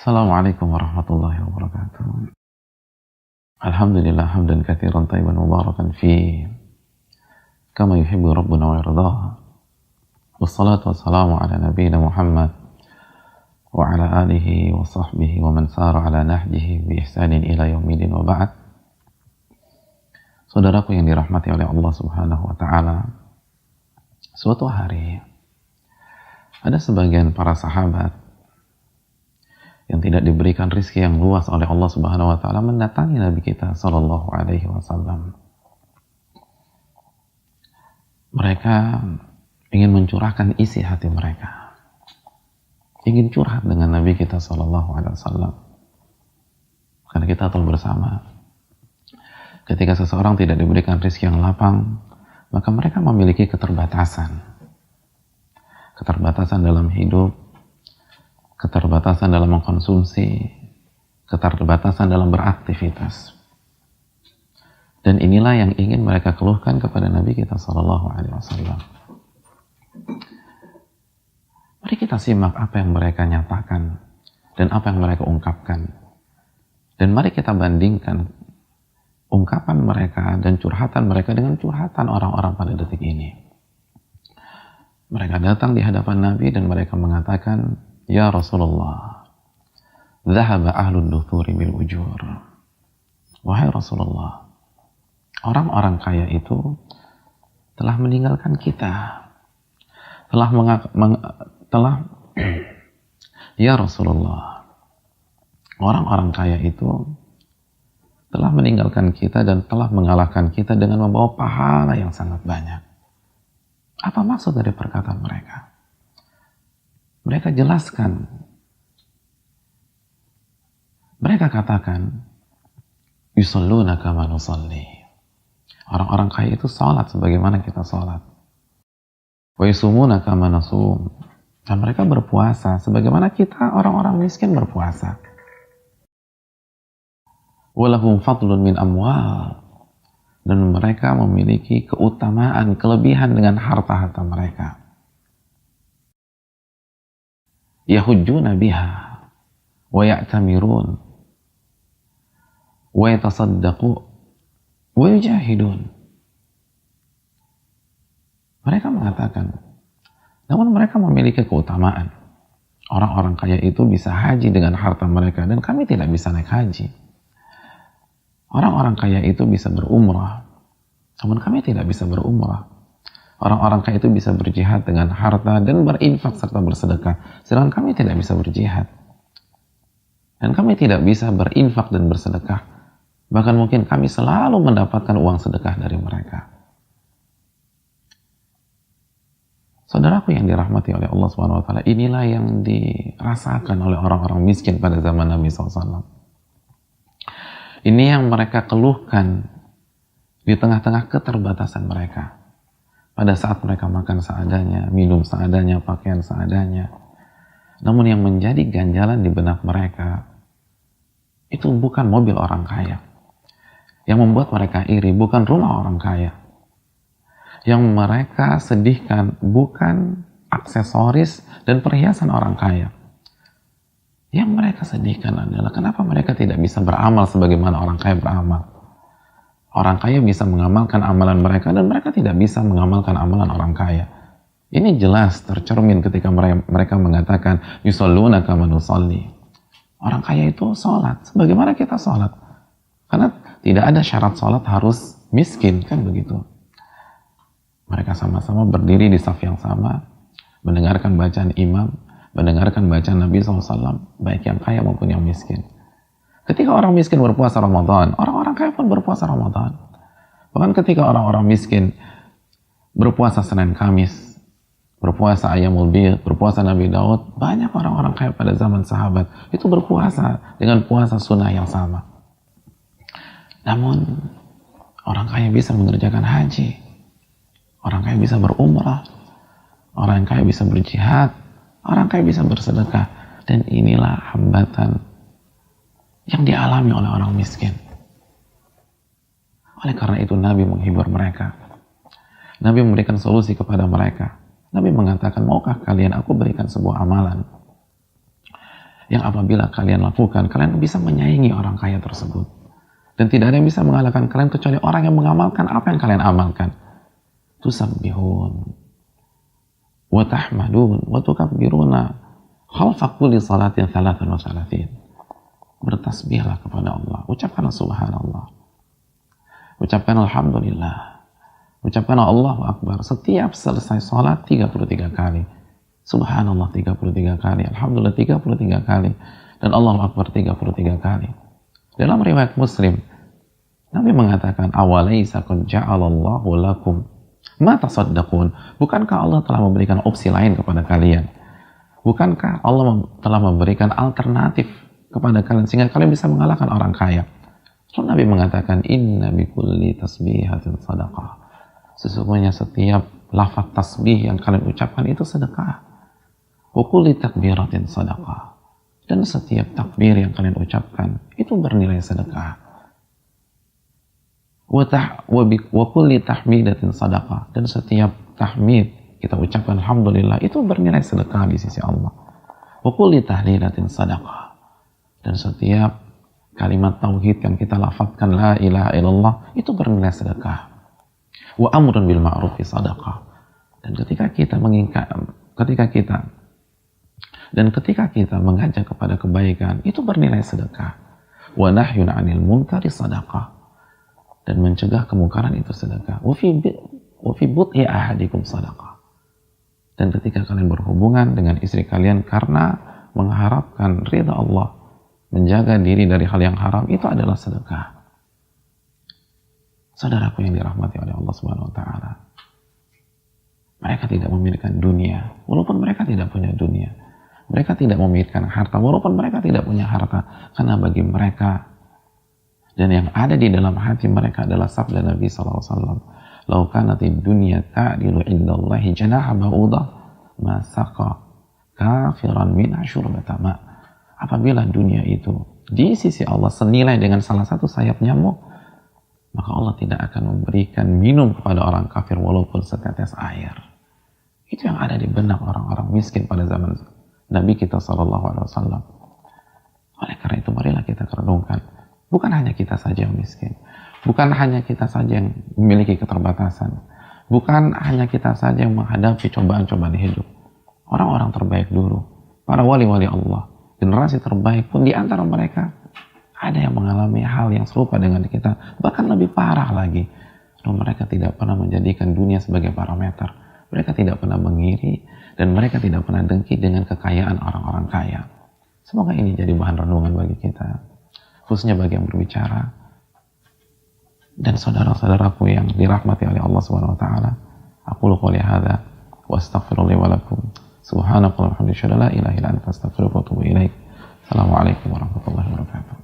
Assalamualaikum warahmatullahi wabarakatuh. Alhamdulillah hamdan katsiran thayyiban mubarakan fi kama yuhibbu rabbuna wa yardah. Wassalatu wassalamu ala nabiyyina Muhammad wa ala alihi wa sahbihi wa man sara ala nahjihi bi ihsanin ila yaumil wa ba'd. Saudaraku yang dirahmati oleh Allah Subhanahu wa taala, suatu hari ada sebagian para sahabat yang tidak diberikan rizki yang luas oleh Allah Subhanahu wa taala mendatangi Nabi kita sallallahu alaihi wasallam. Mereka ingin mencurahkan isi hati mereka. Ingin curhat dengan Nabi kita sallallahu alaihi wasallam. Karena kita tahu bersama, ketika seseorang tidak diberikan rizki yang lapang, maka mereka memiliki keterbatasan. Keterbatasan dalam hidup, keterbatasan dalam mengkonsumsi, keterbatasan dalam beraktivitas. Dan inilah yang ingin mereka keluhkan kepada Nabi kita sallallahu alaihi wasallam. Mari kita simak apa yang mereka nyatakan dan apa yang mereka ungkapkan. Dan mari kita bandingkan ungkapan mereka dan curhatan mereka dengan curhatan orang-orang pada detik ini. Mereka datang di hadapan Nabi dan mereka mengatakan, "Ya Rasulullah, dhahaba ahlud duthuri bil ujur." Wahai Rasulullah, orang-orang kaya itu telah meninggalkan kita. Ya Rasulullah, orang-orang kaya itu telah meninggalkan kita dan telah mengalahkan kita dengan membawa pahala yang sangat banyak. Apa maksud dari perkataan mereka? Mereka jelaskan. Mereka katakan, yusalluna kama nusalli. Orang-orang kaya itu salat sebagaimana kita salat. Wa yusumuna kama nasum. Dan mereka berpuasa sebagaimana kita orang-orang miskin berpuasa. Walahum fadlun min amwal. Dan mereka memiliki keutamaan, kelebihan dengan harta-harta mereka. Yahujjuna biha wa ya'tamirun wa yatasaddaqu wa yujahidun. Mereka mengatakan, namun mereka memiliki keutamaan. Orang-orang kaya itu bisa haji dengan harta mereka dan kami tidak bisa naik haji. Orang-orang kaya itu bisa berumrah, namun kami tidak bisa berumrah. Orang-orang kaya itu bisa berjihad dengan harta dan berinfak serta bersedekah. Sedangkan kami tidak bisa berjihad. Dan kami tidak bisa berinfak dan bersedekah. Bahkan mungkin kami selalu mendapatkan uang sedekah dari mereka. Saudaraku yang dirahmati oleh Allah SWT, inilah yang dirasakan oleh orang-orang miskin pada zaman Nabi SAW. Ini yang mereka keluhkan di tengah-tengah keterbatasan mereka. Pada saat mereka makan seadanya, minum seadanya, pakaian seadanya. Namun yang menjadi ganjalan di benak mereka, itu bukan mobil orang kaya. Yang membuat mereka iri, bukan rumah orang kaya. Yang mereka sedihkan, bukan aksesoris dan perhiasan orang kaya. Yang mereka sedihkan adalah, kenapa mereka tidak bisa beramal sebagaimana orang kaya beramal. Orang kaya bisa mengamalkan amalan mereka dan mereka tidak bisa mengamalkan amalan orang kaya. Ini jelas tercermin ketika mereka mengatakan yusalluna kama nusalli. Orang kaya itu sholat sebagaimana kita sholat. Karena tidak ada syarat sholat harus miskin, kan begitu. Mereka sama-sama berdiri di saf yang sama, mendengarkan bacaan imam, mendengarkan bacaan Nabi SAW, baik yang kaya maupun yang miskin. Ketika orang miskin berpuasa Ramadan, orang-orang kaya pun berpuasa Ramadan. Bahkan ketika orang-orang miskin berpuasa Senin Kamis, berpuasa Ayyamul Bid, berpuasa Nabi Daud, banyak orang-orang kaya pada zaman sahabat itu berpuasa dengan puasa sunnah yang sama. Namun, orang kaya bisa mengerjakan haji, orang kaya bisa berumrah, orang kaya bisa berjihad, orang kaya bisa bersedekah. Dan inilah hambatan yang dialami oleh orang miskin. Oleh karena itu Nabi menghibur mereka. Nabi memberikan solusi kepada mereka. Nabi mengatakan, maukah kalian aku berikan sebuah amalan yang apabila kalian lakukan, kalian bisa menyaingi orang kaya tersebut. Dan tidak ada yang bisa mengalahkan kalian kecuali orang yang mengamalkan apa yang kalian amalkan. Tusabbihun wa tahmadun wa tukabbiruna khalfa kulli salatin 33. Bertasbihlah kepada Allah, ucapkanlah subhanallah, ucapkan alhamdulillah, ucapkan Allahu Akbar setiap selesai salat 33 kali. Subhanallah 33 kali, alhamdulillah 33 kali, dan Allahu Akbar 33 kali. Dalam riwayat Muslim, Nabi mengatakan, awalaysa qad ja'alallahu lakum ma tasaddaqun. Bukankah Allah telah memberikan opsi lain kepada kalian? Bukankah Allah telah memberikan alternatif kepada kalian sehingga kalian bisa mengalahkan orang kaya? Lalu Nabi mengatakan, inna bikulli tasbihatin sadaqah. Sesungguhnya setiap lafaz tasbih yang kalian ucapkan itu sedekah. Wa kulli takbiratin sadaqah. Dan setiap takbir yang kalian ucapkan itu bernilai sedekah. Wa kulli tahmidatin sadaqah. Dan setiap tahmid kita ucapkan alhamdulillah itu bernilai sedekah di sisi Allah. Wa kulli tahlilatin sadaqah. Dan setiap kalimat tauhid yang kita lafadzkan la ilaha illallah itu bernilai sedekah. Wa amrun bil ma'rufi sadaqah. Dan ketika kita mengajak kepada kebaikan itu bernilai sedekah. Wa nahyun 'anil munkari sadaqah. Dan mencegah kemungkaran itu sedekah. Wa fi bud'i ahadikum sadaqah. Dan ketika kalian berhubungan dengan istri kalian karena mengharapkan ridha Allah, menjaga diri dari hal yang haram, itu adalah sedekah. Saudaraku yang dirahmati oleh Allah Subhanahu wa taala. Mereka tidak memikirkan dunia, walaupun mereka tidak punya dunia. Mereka tidak memikirkan harta, walaupun mereka tidak punya harta. Karena bagi mereka, dan yang ada di dalam hati mereka adalah sabda Nabi SAW. Lau kanatid dunya ta'dilu indallahi janaha ba'udah, ma saqa kafiran min syurbata ma. Apabila dunia itu di sisi Allah senilai dengan salah satu sayap nyamuk, maka Allah tidak akan memberikan minum kepada orang kafir walaupun setetes air. Itu yang ada di benak orang-orang miskin pada zaman Nabi kita SAW. Oleh karena itu marilah kita renungkan, bukan hanya kita saja yang miskin, bukan hanya kita saja yang memiliki keterbatasan, bukan hanya kita saja yang menghadapi cobaan-cobaan hidup. Orang-orang terbaik dulu, para wali-wali Allah, generasi terbaik pun di antara mereka ada yang mengalami hal yang serupa dengan kita, bahkan lebih parah lagi. Dan mereka tidak pernah menjadikan dunia sebagai parameter. Mereka tidak pernah mengiri dan mereka tidak pernah dengki dengan kekayaan orang-orang kaya. Semoga ini jadi bahan renungan bagi kita, khususnya bagi yang berbicara dan saudara-saudaraku yang dirahmati oleh Allah Subhanahu wa taala. Aqulu qouli hadza wa astaghfirullah wa lakum. Subhanakallahumma wa bihamdika la ilaha illa anta astaghfiruka wa atubu ilaik. Assalamualaikum warahmatullahi wabarakatuh.